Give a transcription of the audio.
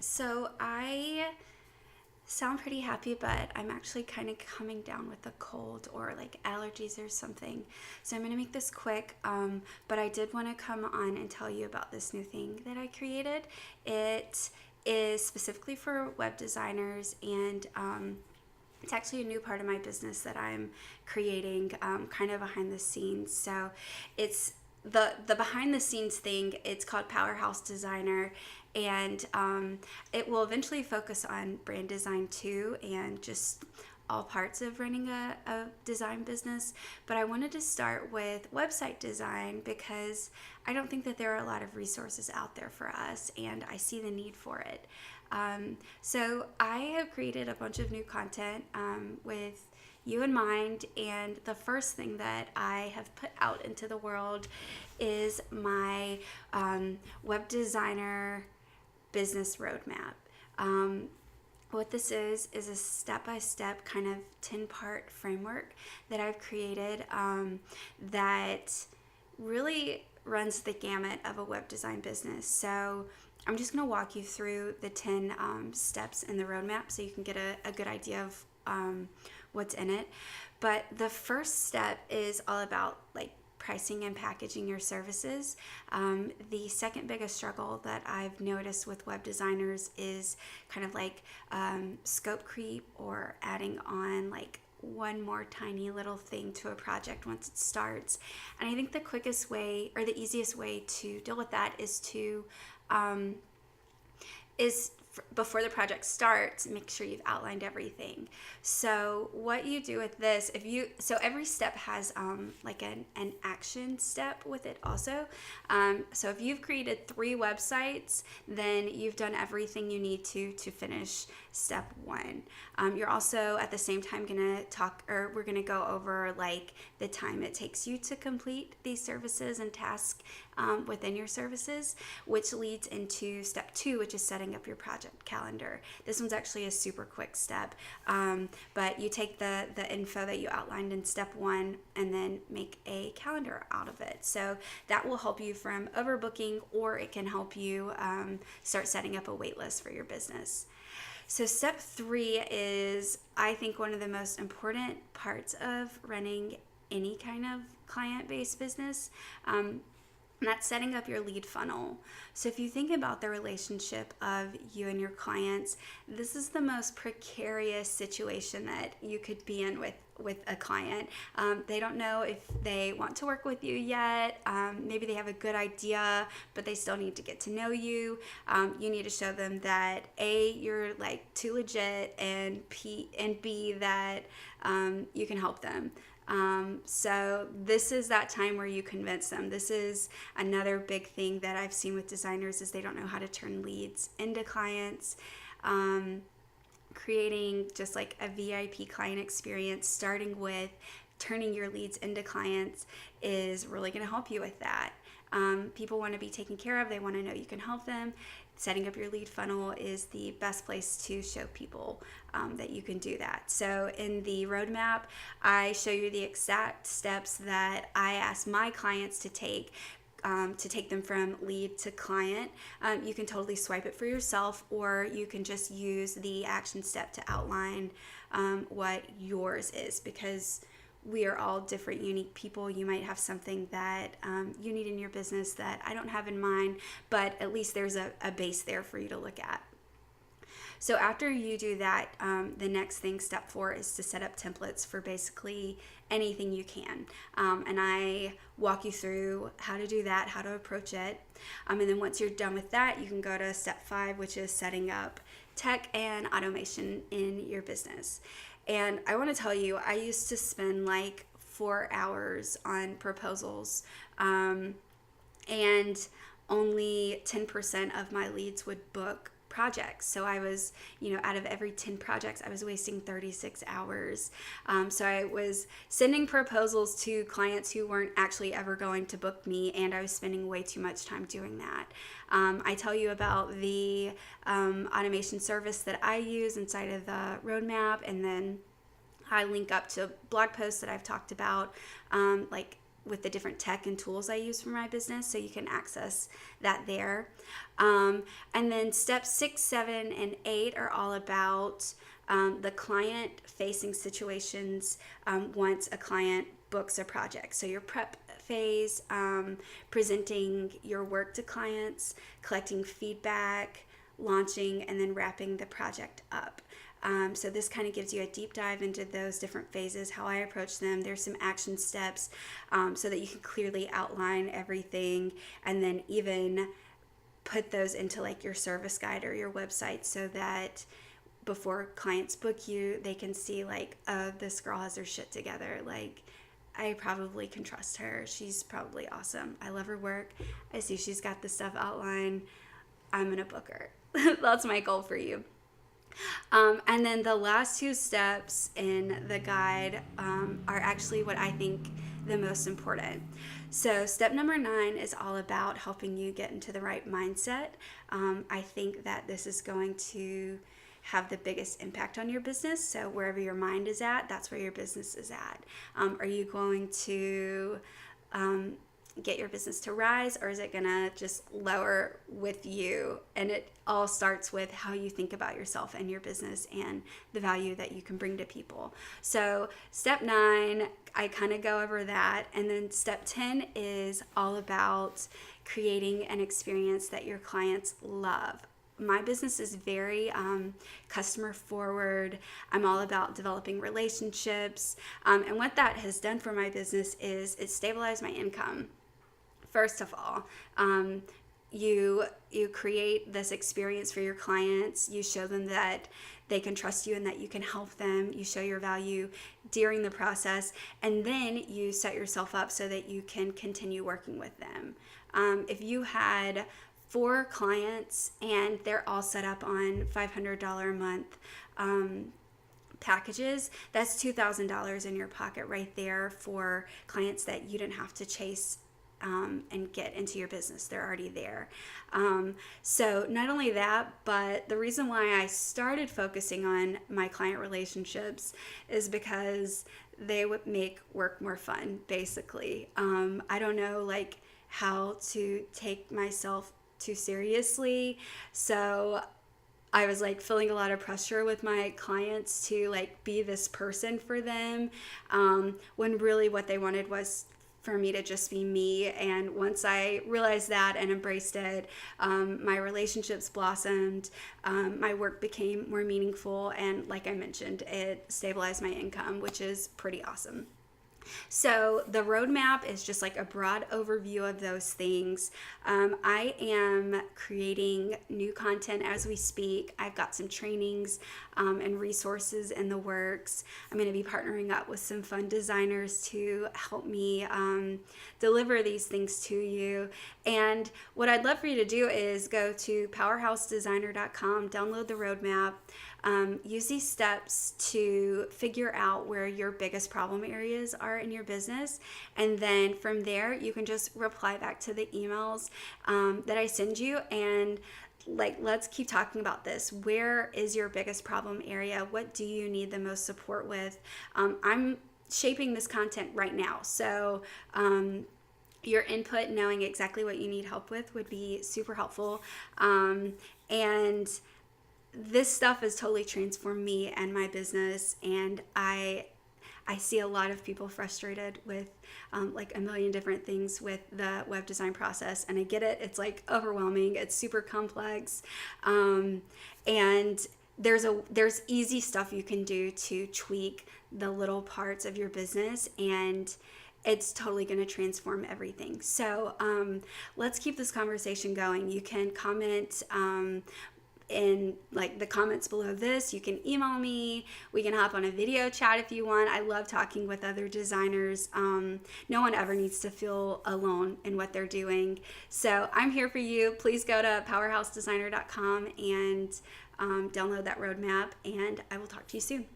So I sound pretty happy, but I'm actually kind of coming down with a cold or like allergies or something. So I'm going to make this quick, but I did want to come on and tell you about this new thing that I created. It is specifically for web designers, and it's actually a new part of my business that I'm creating, kind of behind the scenes. So it's the behind the scenes thing. It's called Powerhouse Designer, and it will eventually focus on brand design too, and just all parts of running a design business. But I wanted to start with website design because I don't think that there are a lot of resources out there for us, and I see the need for it. So I have created a bunch of new content with you in mind, and the first thing that I have put out into the world is my web designer business roadmap. What this is a step-by-step kind of 10-part framework that I've created that really runs the gamut of a web design business. So I'm just going to walk you through the 10 steps in the roadmap so you can get a good idea of what's in it. But the first step is all about like pricing and packaging your services. The second biggest struggle that I've noticed with web designers is kind of like scope creep, or adding on like one more tiny little thing to a project once it starts. And I think the quickest way or the easiest way to deal with that is to before the project starts, make sure you've outlined everything. So what you do with this, so every step has like an action step with it also. So if you've created 3 websites, then you've done everything you need to finish step 1. You're also at the same time we're gonna go over like the time it takes you to complete these services and tasks within your services, which leads into step 2, which is setting up your project calendar. This one's actually a super quick step, but you take the info that you outlined in step 1 and then make a calendar out of it. So that will help you from overbooking, or it can help you start setting up a wait list for your business. So step 3 is, I think, one of the most important parts of running any kind of client-based business. And that's setting up your lead funnel. So if you think about the relationship of you and your clients, this is the most precarious situation that you could be in with a client. They don't know if they want to work with you yet. Maybe they have a good idea, but they still need to get to know you. You need to show them that A, you're like too legit, and B, that you can help them. So this is that time where you convince them. This is another big thing that I've seen with designers is they don't know how to turn leads into clients. Creating just like a VIP client experience, starting with turning your leads into clients, is really going to help you with that. People want to be taken care of. They want to know you can help them. Setting up your lead funnel is the best place to show people that you can do that. So in the roadmap, I show you the exact steps that I ask my clients to take them from lead to client. You can totally swipe it for yourself, or you can just use the action step to outline what yours is, because we are all different, unique people. You might have something that you need in your business that I don't have in mind, but at least there's a base there for you to look at. So after you do that, the next thing, step 4, is to set up templates for basically anything you can. And I walk you through how to do that, how to approach it. And then once you're done with that, you can go to step 5, which is setting up tech and automation in your business. And I want to tell you, I used to spend like 4 hours on proposals, and only 10% of my leads would book projects. So I was, out of every 10 projects, I was wasting 36 hours. So I was sending proposals to clients who weren't actually ever going to book me, and I was spending way too much time doing that. I tell you about the automation service that I use inside of the roadmap, and then I link up to blog posts that I've talked about, like with the different tech and tools I use for my business, so you can access that there. And then steps 6, 7, and 8 are all about the client facing situations once a client books a project. So your prep phase, presenting your work to clients, collecting feedback, launching, and then wrapping the project up. So this kind of gives you a deep dive into those different phases, how I approach them. There's some action steps so that you can clearly outline everything, and then even put those into like your service guide or your website, so that before clients book you, they can see like, oh, this girl has her shit together. Like, I probably can trust her. She's probably awesome. I love her work. I see she's got the stuff outlined. I'm going to book her. That's my goal for you. And then the last 2 steps in the guide are actually what I think the most important. So step number 9 is all about helping you get into the right mindset. I think that this is going to have the biggest impact on your business. So wherever your mind is at, that's where your business is at. Are you going to get your business to rise, or is it gonna just lower with you? And it all starts with how you think about yourself and your business and the value that you can bring to people. So step 9, I kind of go over that. And then step 10 is all about creating an experience that your clients love. My business is very customer forward. I'm all about developing relationships. And what that has done for my business is it stabilized my income. First of all, you create this experience for your clients. You show them that they can trust you and that you can help them. You show your value during the process, and then you set yourself up so that you can continue working with them. If you had 4 clients and they're all set up on $500 a month packages, that's $2,000 in your pocket right there for clients that you didn't have to chase and get into your business. They're already there. So not only that, but the reason why I started focusing on my client relationships is because they would make work more fun, basically. I don't know like how to take myself too seriously. So I was like feeling a lot of pressure with my clients to like be this person for them, when really what they wanted was for me to just be me. And once I realized that and embraced it, my relationships blossomed, my work became more meaningful, and like I mentioned, it stabilized my income, which is pretty awesome. So the roadmap is just like a broad overview of those things. I am creating new content as we speak. I've got some trainings and resources in the works. I'm going to be partnering up with some fun designers to help me deliver these things to you. And what I'd love for you to do is go to powerhousedesigner.com, download the roadmap, use these steps to figure out where your biggest problem areas are in your business. And then from there, you can just reply back to the emails that I send you, and like, let's keep talking about this. Where is your biggest problem area? What do you need the most support with? I'm shaping this content right now. So, your input, knowing exactly what you need help with, would be super helpful. And this stuff has totally transformed me and my business, and I see a lot of people frustrated with like a million different things with the web design process, and I get it. It's like overwhelming. It's super complex, and there's easy stuff you can do to tweak the little parts of your business, and it's totally going to transform everything. So let's keep this conversation going. You can comment in like the comments below this. You can email me. We can hop on a video chat if you want. I love talking with other designers. No one ever needs to feel alone in what they're doing. So I'm here for you. Please go to powerhousedesigner.com and download that roadmap, and I will talk to you soon.